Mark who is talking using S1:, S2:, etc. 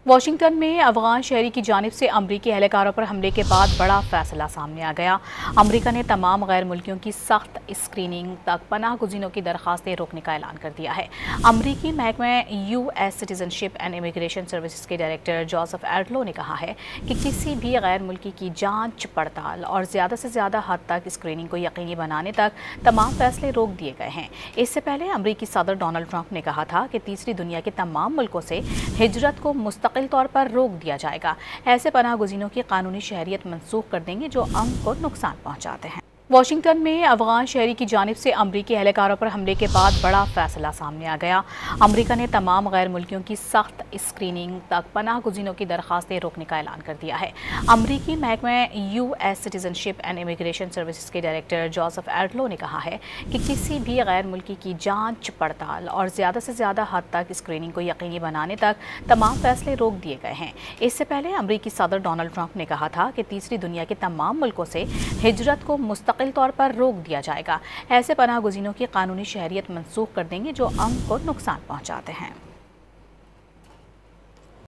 S1: Washington میں افغان شہری کی جانب سے امریکی اہلکاروں پر حملے کے بعد بڑا فیصلہ سامنے آ گیا۔ امریکہ نے تمام غیر ملکیوں کی سخت اسکریننگ تک پناہ گزینوں کی درخواستیں روکنے کا اعلان کر دیا ہے۔ امریکی محکمہ U S citizen ship and immigration services کے ڈائریکٹر جوزف ایڈلو نے کہا ہے کہ کسی بھی غیر ملکی کی جانچ پڑتال اور زیادہ سے زیادہ حد تک اسکریننگ کو یقینی بنانے تک تمام فیصلے روک دیے گئے ہیں۔ اس سے پہلے امریکی صدر ڈونلڈ ٹرمپ نے کہا تھا کہ تیسری دنیا کے تمام ملکوں سے ہجرت کو مستقل طور پر روک دیا جائے گا۔ ایسے پناہ گزینوں کی قانونی شہریت منسوخ کر دیں گے جو امن کو نقصان پہنچاتے ہیں۔ واشنگٹن میں افغان شہری کی جانب سے امریکی اہلکاروں پر حملے کے بعد بڑا فیصلہ سامنے آ گیا۔ امریکہ نے تمام غیر ملکیوں کی سخت اسکریننگ تک پناہ گزینوں کی درخواستیں روکنے کا اعلان کر دیا ہے۔ امریکی محکمہ U S citizen ship and immigration services کے ڈائریکٹر جوزف ایڈلو نے کہا ہے کہ کسی بھی غیر ملکی کی جانچ پڑتال اور زیادہ سے زیادہ حد تک اسکریننگ کو یقینی بنانے تک تمام فیصلے روک دیے گئے ہیں۔ اس سے پہلے امریکی صدر ڈونلڈ ٹرمپ نے کہا تھا کہ تیسری دنیا کے تمام ملکوں سے ہجرت کو مستقل طور پر روک دیا جائے گا۔ ایسے پناہ گزینوں کی قانونی شہریت منسوخ کر دیں گے جو امن کو نقصان پہنچاتے ہیں۔